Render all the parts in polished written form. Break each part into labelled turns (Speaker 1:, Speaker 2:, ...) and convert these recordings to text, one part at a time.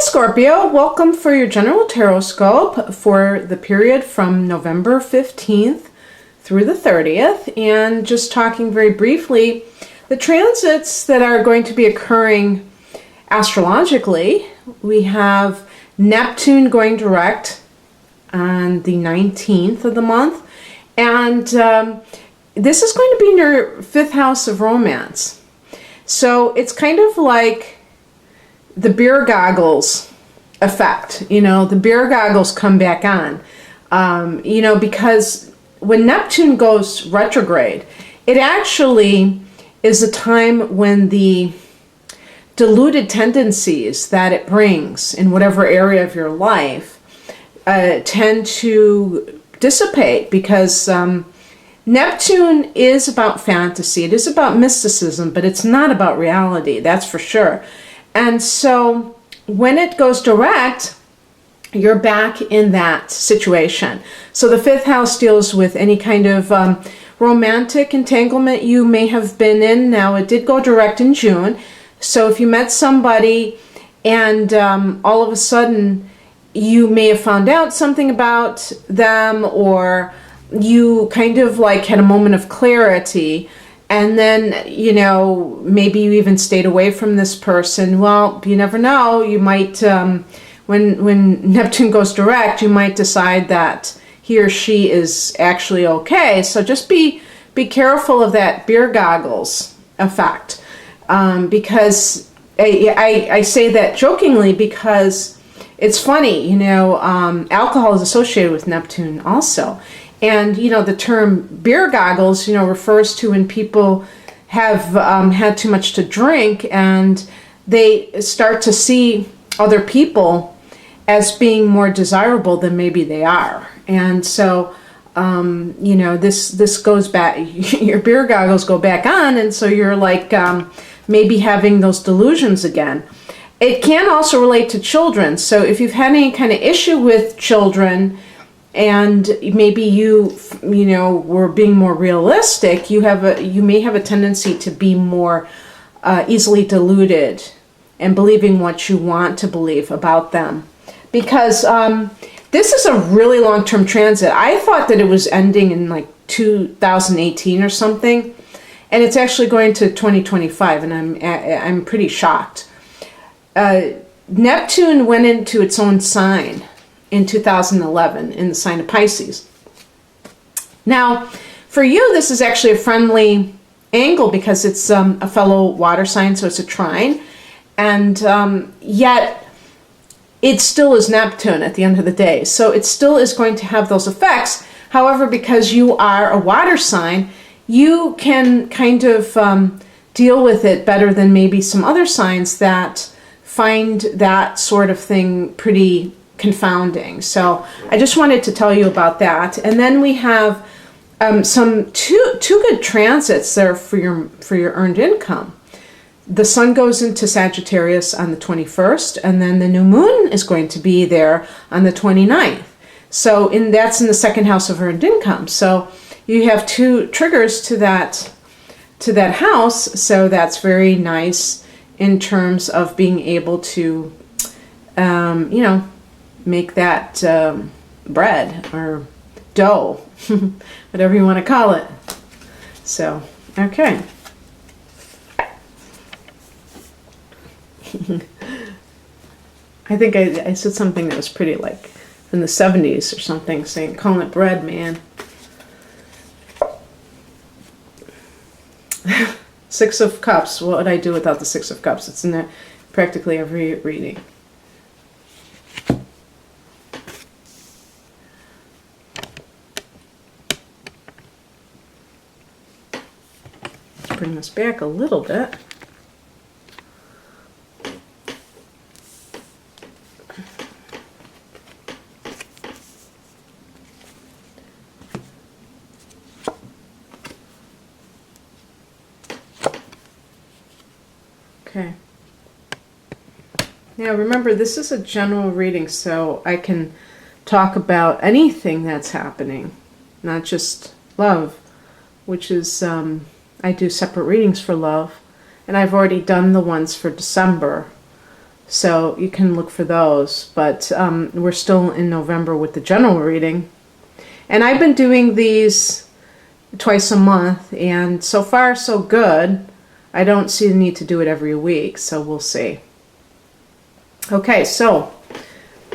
Speaker 1: Scorpio, welcome for your general Tarotscope for the period from November 15th through the 30th. And just talking very briefly, the transits that are going to be occurring astrologically, we have Neptune going direct on the 19th of the month. And this is going to be in your fifth house of romance. So it's kind of like the beer goggles effect. You know, the beer goggles come back on. Because when Neptune goes retrograde, it actually is a time when the diluted tendencies that it brings in whatever area of your life tend to dissipate, because Neptune is about fantasy. It is about mysticism, but it's not about reality, that's for sure. And so when it goes direct, you're back in that situation. So the fifth house deals with any kind of romantic entanglement you may have been in. Now, it did go direct in June. So if you met somebody and all of a sudden you may have found out something about them, or you kind of like had a moment of clarity, and then, you know, maybe you even stayed away from this person. Well, you never know. You might, when Neptune goes direct, you might decide that he or she is actually okay. So just be careful of that beer goggles effect. Because I say that jokingly because it's funny, you know, alcohol is associated with Neptune also. And, you know, the term beer goggles, you know, refers to when people have had too much to drink and they start to see other people as being more desirable than maybe they are. And so, you know, this goes back, your beer goggles go back on, and so you're like maybe having those delusions again. It can also relate to children. So if you've had any kind of issue with children, and maybe you know, were being more realistic, you may have a tendency to be more easily deluded and believing what you want to believe about them. Because this is a really long-term transit. I thought that it was ending in like 2018 or something, and it's actually going to 2025, and I'm pretty shocked. Neptune went into its own sign in 2011 in the sign of Pisces. Now, for you, this is actually a friendly angle because it's a fellow water sign, so it's a trine. And yet, it still is Neptune at the end of the day. So it still is going to have those effects. However, because you are a water sign, you can kind of deal with it better than maybe some other signs that find that sort of thing pretty confounding. So I just wanted to tell you about that. And then we have some two good transits there for your earned income. The sun goes into Sagittarius on the 21st, and then the new moon is going to be there on the 29th. So that's in the second house of earned income. So you have two triggers to that house. So that's very nice in terms of being able to, you know, make that bread or dough, whatever you want to call it. So, okay. I think I said something that was pretty like in the 70s or something, saying, calling it bread, man. Six of Cups. What would I do without the Six of Cups? It's in practically every reading. Bring this back a little bit. Okay. Now remember, this is a general reading, so I can talk about anything that's happening, not just love, which is I do separate readings for love, and I've already done the ones for December. So you can look for those. But we're still in November with the general reading. And I've been doing these twice a month, and so far so good. I don't see the need to do it every week, so we'll see. Okay, so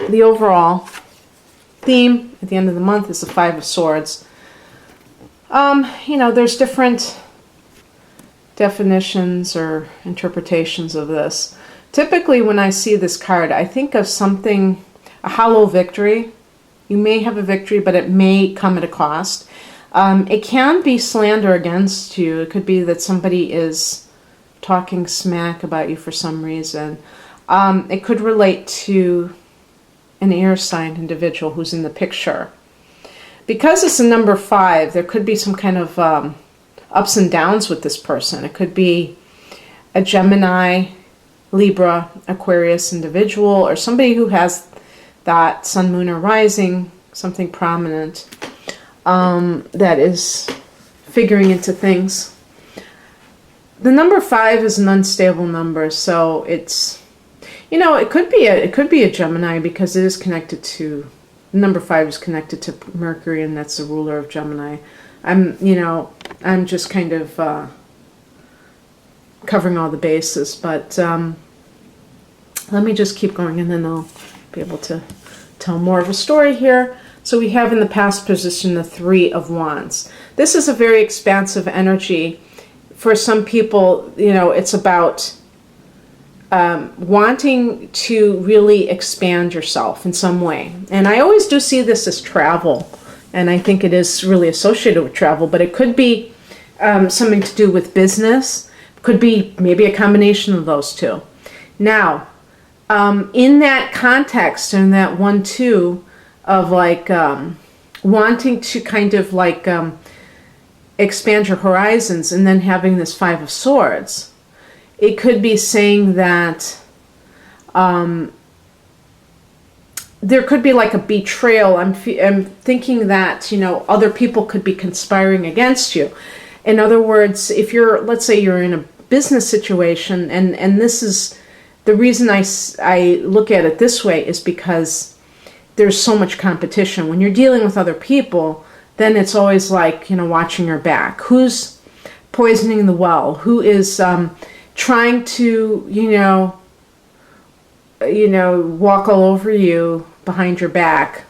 Speaker 1: the overall theme at the end of the month is the Five of Swords. There's different definitions or interpretations of this. Typically, when I see this card, I think of something, a hollow victory. You may have a victory, but it may come at a cost. It can be slander against you. It could be that somebody is talking smack about you for some reason. It could relate to an air sign individual who's in the picture. Because it's a number 5, there could be some kind of ups and downs with this person. It could be a Gemini, Libra, Aquarius individual, or somebody who has that sun, moon, or rising, something prominent, that is figuring into things. The number 5 is an unstable number, so it's, it could be a Gemini, because it is connected to, number 5 is connected to Mercury, and that's the ruler of Gemini. I'm just kind of covering all the bases, but let me just keep going, and then I'll be able to tell more of a story here. So we have in the past position the 3 of Wands. This is a very expansive energy. For some people, it's about wanting to really expand yourself in some way. And I always do see this as travel, and I think it is really associated with travel, but it could be something to do with business. Could be maybe a combination of those two. Now, in that context, in that 1-2 of like wanting to kind of like expand your horizons, and then having this 5 of Swords, it could be saying that there could be like a betrayal. I'm thinking that, other people could be conspiring against you. In other words, if let's say you're in a business situation, and this is the reason I look at it this way, is because there's so much competition. When you're dealing with other people, then it's always like, watching your back. Who's poisoning the well? Who is trying to, walk all over you behind your back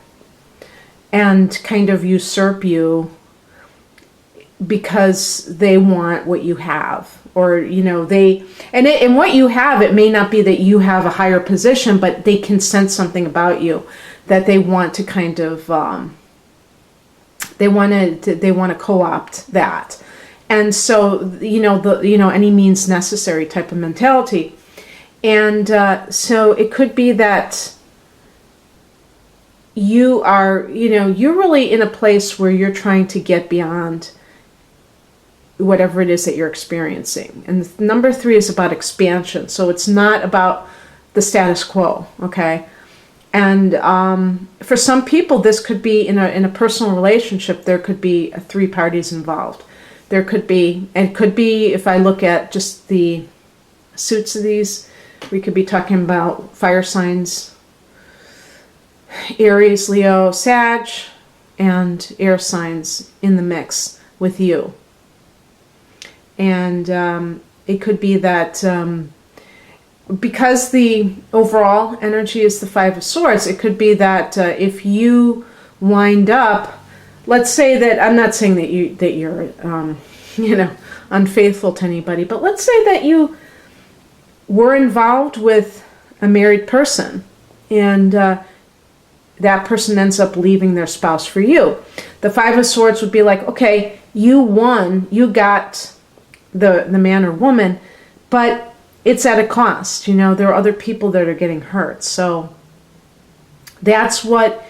Speaker 1: and kind of usurp you because they want what you have, or and what you have, it may not be that you have a higher position, but they can sense something about you that they want to kind of they want to co-opt that. And so any means necessary type of mentality. And so it could be that you are, you're really in a place where you're trying to get beyond whatever it is that you're experiencing. And the number 3 is about expansion. So it's not about the status quo, okay? And for some people, this could be in a personal relationship. There could be 3 parties involved. There could be, if I look at just the suits of these, we could be talking about fire signs, Aries, Leo, Sag, and air signs in the mix with you. And it could be that because the overall energy is the 5 of Swords, it could be that if you wind up, let's say that, I'm not saying that you're unfaithful to anybody, but let's say that you were involved with a married person, and that person ends up leaving their spouse for you. The 5 of Swords would be like, okay, you won, you got the man or woman, but it's at a cost. There are other people that are getting hurt. So that's what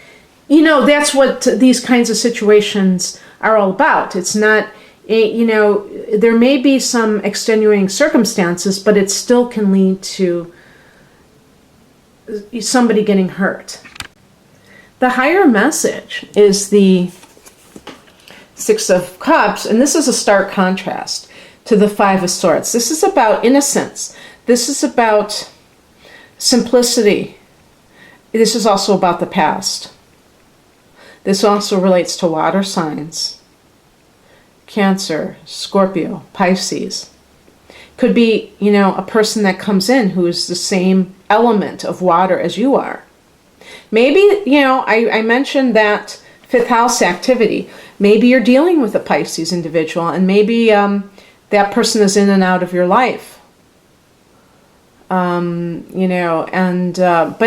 Speaker 1: these kinds of situations are all about. It's not, there may be some extenuating circumstances, but it still can lead to somebody getting hurt. The higher message is the 6 of Cups, and this is a stark contrast to the 5 of Swords. This is about innocence. This is about Simplicity. This is also about the past. This also relates to water signs. Cancer, Scorpio, Pisces. Could be, a person that comes in who is the same element of water as you are. Maybe, I mentioned that fifth house activity. Maybe you're dealing with a Pisces individual, and maybe that person is in and out of your life. But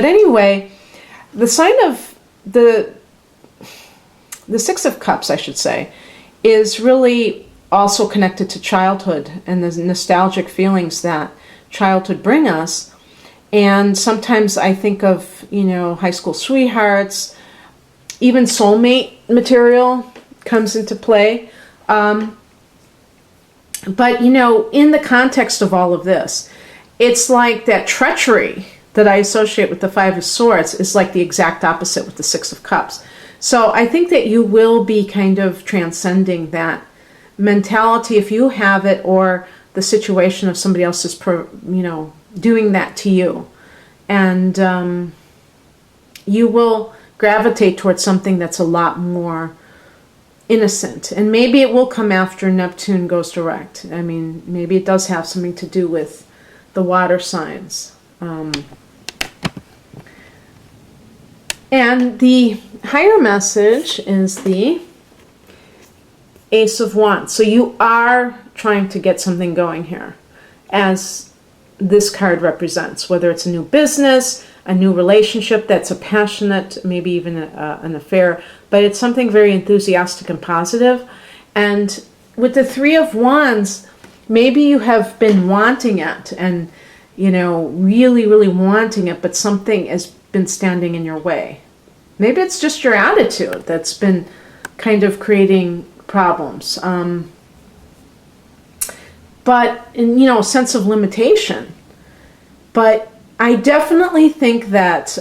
Speaker 1: anyway, the sign of the Six of Cups, I should say, is really also connected to childhood and the nostalgic feelings that childhood bring us. And sometimes I think of, high school sweethearts, even soulmate material comes into play. But, in the context of all of this, it's like that treachery that I associate with the Five of Swords is like the exact opposite with the Six of Cups. So I think that you will be kind of transcending that mentality if you have it, or the situation of somebody else is, doing that to you. And you will gravitate towards something that's a lot more innocent. And maybe it will come after Neptune goes direct. I mean, maybe it does have something to do with the water signs. And the higher message is the Ace of Wands. So you are trying to get something going here, as this card represents, whether it's a new business, a new relationship that's a passionate, maybe even an affair, but it's something very enthusiastic and positive. And with the Three of Wands, maybe you have been wanting it and, really, really wanting it, but something has been standing in your way. Maybe it's just your attitude that's been kind of creating problems. But, a sense of limitation. But I definitely think that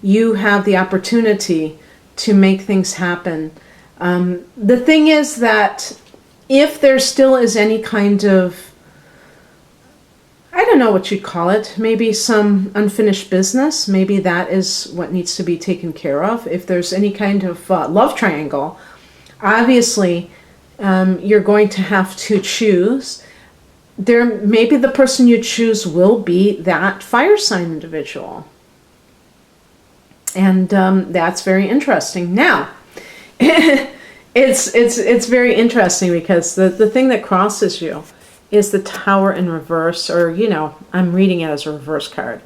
Speaker 1: you have the opportunity to make things happen. The thing is that if there still is any kind of, I don't know what you'd call it, maybe some unfinished business, maybe that is what needs to be taken care of. If there's any kind of love triangle, obviously you're going to have to choose. Maybe the person you choose will be that fire sign individual. And that's very interesting. Now, it's very interesting because the thing that crosses you is the Tower in reverse, or, I'm reading it as a reverse card,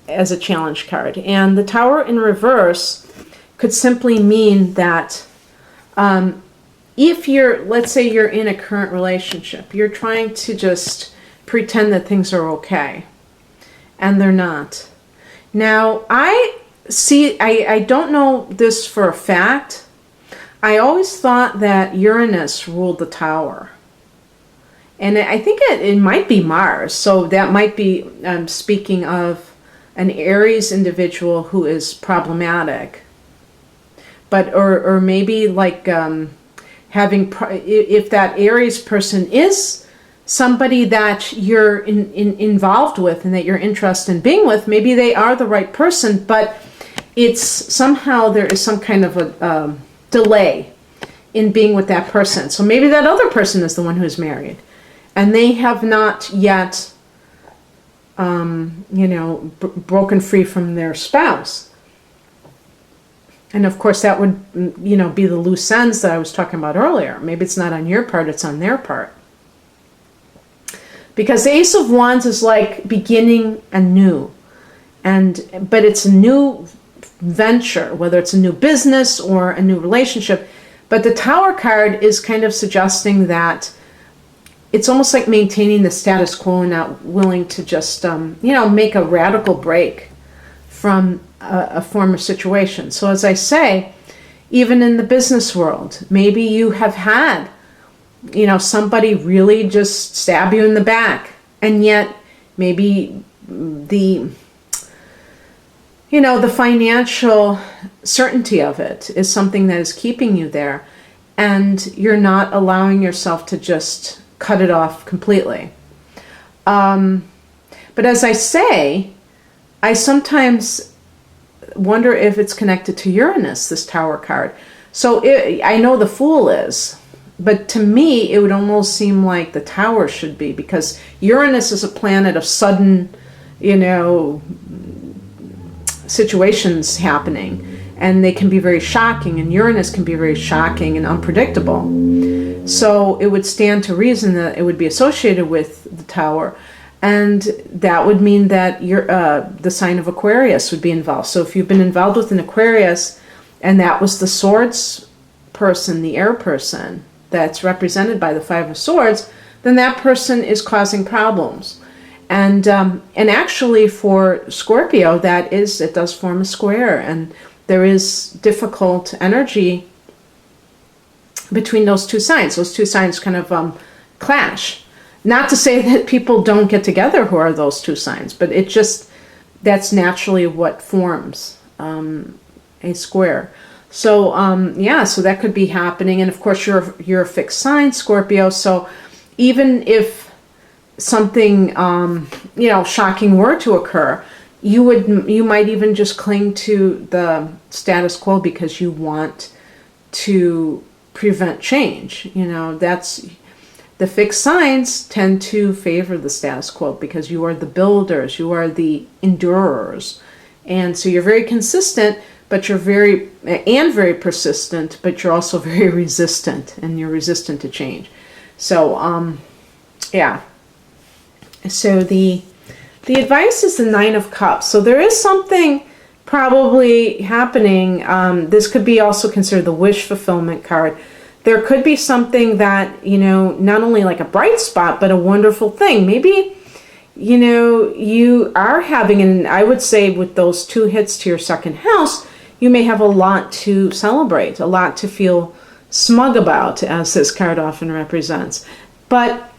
Speaker 1: as a challenge card. And the Tower in reverse could simply mean that if let's say you're in a current relationship, you're trying to just pretend that things are okay, and they're not. Now, I don't know this for a fact. I always thought that Uranus ruled the Tower. And I think it might be Mars. So that might be speaking of an Aries individual who is problematic. But, or maybe like if that Aries person is somebody that you're involved with and that you're interested in being with, maybe they are the right person, but it's somehow there is some kind of a delay in being with that person. So maybe that other person is the one who's married, and they have not yet, broken free from their spouse. And of course, that would, be the loose ends that I was talking about earlier. Maybe it's not on your part, it's on their part. Because the Ace of Wands is like beginning anew. But it's a new venture, whether it's a new business or a new relationship. But the Tower card is kind of suggesting that it's almost like maintaining the status quo and not willing to just, make a radical break from a former situation. So as I say, even in the business world, maybe you have had, somebody really just stab you in the back, and yet maybe the financial certainty of it is something that is keeping you there, and you're not allowing yourself to just cut it off completely. But But as I say, I sometimes wonder if it's connected to Uranus, this Tower card. So I know the Fool is, but to me, it would almost seem like the Tower should be, because Uranus is a planet of sudden, situations happening, and they can be very shocking, and Uranus can be very shocking and unpredictable. So it would stand to reason that it would be associated with the Tower, and that would mean that the sign of Aquarius would be involved. So if you've been involved with an Aquarius, and that was the Swords person, the air person, that's represented by the Five of Swords, then that person is causing problems. And actually for Scorpio, it does form a square, and there is difficult energy between those two signs. Those two signs kind of clash. Not to say that people don't get together who are those two signs, but that's naturally what forms a square. So so that could be happening. And of course you're a fixed sign, Scorpio, so even if something shocking were to occur, you might even just cling to the status quo because you want to prevent change. That's the fixed signs tend to favor the status quo because you are the builders, you are the endurers, and so you're very consistent, but you're very persistent, but you're also very resistant, and you're resistant to change. So so the advice is the Nine of Cups. So there is something probably happening. This could be also considered the wish fulfillment card. There could be something that, not only like a bright spot, but a wonderful thing. Maybe, you are having, and I would say with those two hits to your second house, you may have a lot to celebrate, a lot to feel smug about, as this card often represents. But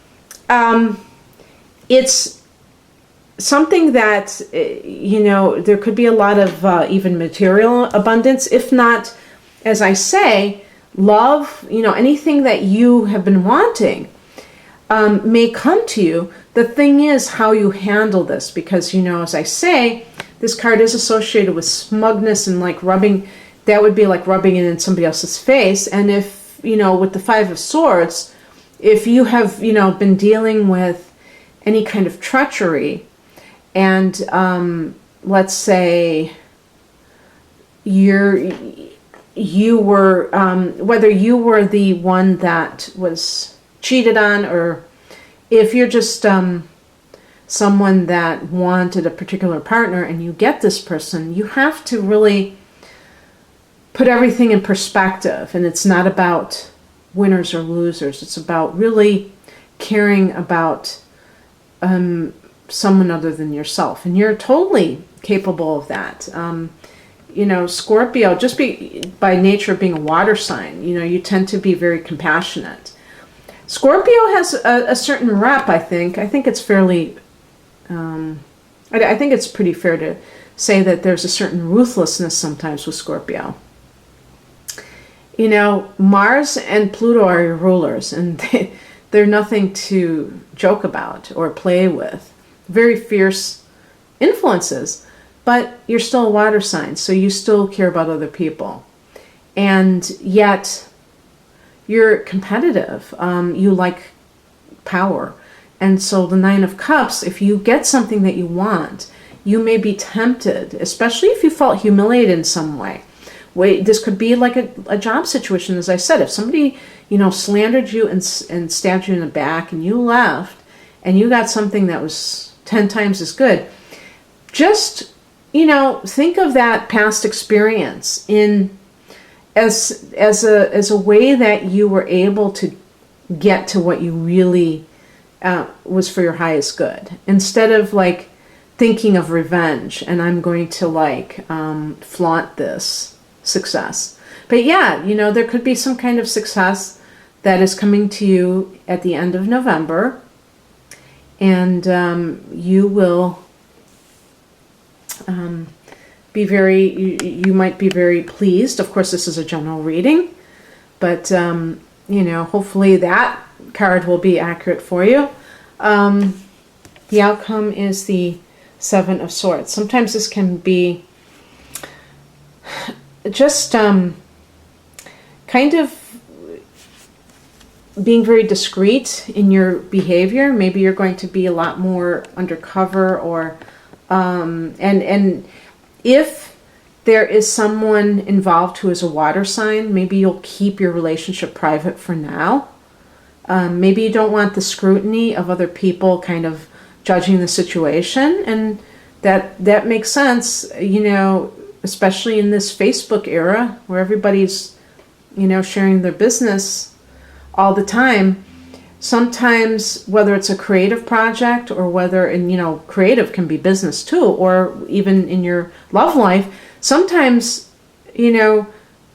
Speaker 1: it's something that, there could be a lot of even material abundance, if not, as I say, love, anything that you have been wanting may come to you. The thing is how you handle this, because, as I say, this card is associated with smugness and like rubbing, that would be like rubbing it in somebody else's face. And if, with the Five of Swords, if you have, been dealing with any kind of treachery, and let's say you were, whether you were the one that was cheated on, or if you're just someone that wanted a particular partner and you get this person, you have to really put everything in perspective. And it's not about winners or losers. It's about really caring about someone other than yourself. And you're totally capable of that. Scorpio, just by nature of being a water sign, you tend to be very compassionate. Scorpio has a certain rep, I think. I think it's fairly, I think it's pretty fair to say that there's a certain ruthlessness sometimes with Scorpio. Mars and Pluto are your rulers, and they're nothing to joke about or play with. Very fierce influences. But you're still a water sign, so you still care about other people. And yet, you're competitive. You like power. And so the Nine of Cups, if you get something that you want, you may be tempted, especially if you felt humiliated in some way. This could be like a job situation, as I said. If somebody, slandered you and stabbed you in the back, and you left, and you got something that was 10 times as good, just think of that past experience as a way that you were able to get to what you really was for your highest good, instead of like thinking of revenge and I'm going to flaunt this success. But yeah, there could be some kind of success that is coming to you at the end of November, and you will you might be very pleased. Of course, this is a general reading, but hopefully that card will be accurate for you. The outcome is the Seven of Swords. Sometimes this can be just kind of being very discreet in your behavior. Maybe you're going to be a lot more undercover, or and if there is someone involved who is a water sign, maybe you'll keep your relationship private for now. Maybe you don't want the scrutiny of other people kind of judging the situation, and that makes sense, you know, especially in this Facebook era where everybody's, you know, sharing their business all the time. Sometimes, whether it's a creative project or whether, and you know, creative can be business too, or even in your love life, sometimes, you know,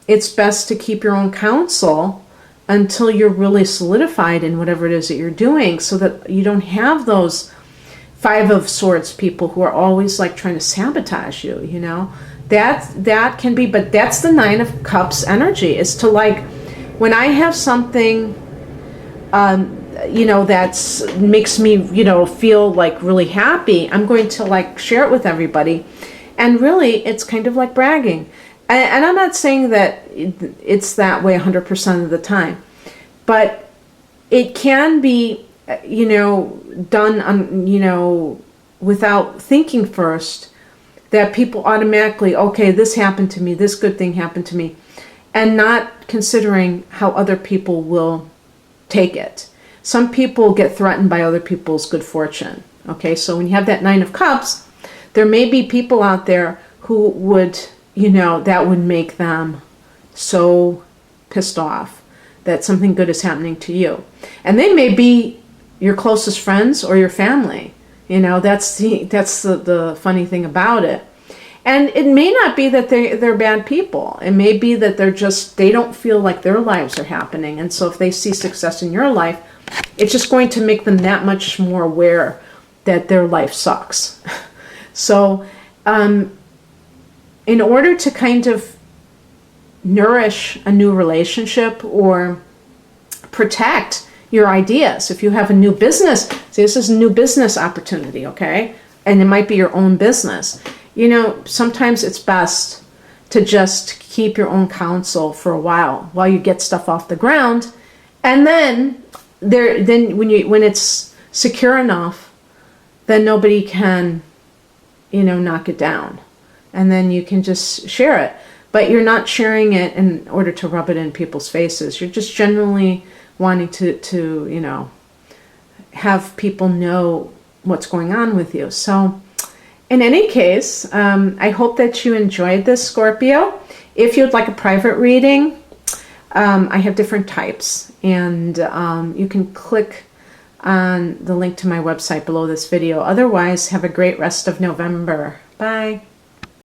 Speaker 1: it's best to keep your own counsel until you're really solidified in whatever it is that you're doing, so that you don't have those Five of Swords people who are always like trying to sabotage you, you know. That can be, but that's the Nine of Cups energy, is to like, when I have something, you know, that's makes me, you know, feel like really happy, I'm going to like share it with everybody. And really, it's kind of like bragging. And I'm not saying that it's that way 100% of the time, but it can be, you know, done, you know, without thinking first, that people automatically, okay, this happened to me, this good thing happened to me, and not considering how other people will take it. Some people get threatened by other people's good fortune. Okay, so when you have that Nine of Cups, there may be people out there who would, you know, that would make them so pissed off that something good is happening to you. And they may be your closest friends or your family. You know, that's the funny thing about it. And it may not be that they're bad people. It may be that they don't feel like their lives are happening. And so if they see success in your life, it's just going to make them that much more aware that their life sucks. So in order to kind of nourish a new relationship or protect your ideas, if you have a new business, see, this is a new business opportunity, okay? And it might be your own business. You know, sometimes it's best to just keep your own counsel for a while you get stuff off the ground, and then when it's secure enough, then nobody can, you know, knock it down, and then you can just share it. But you're not sharing it in order to rub it in people's faces. You're just generally wanting to you know, have people know what's going on with you. So in any case, I hope that you enjoyed this, Scorpio. If you'd like a private reading, I have different types, and you can click on the link to my website below this video. Otherwise, have a great rest of November. Bye.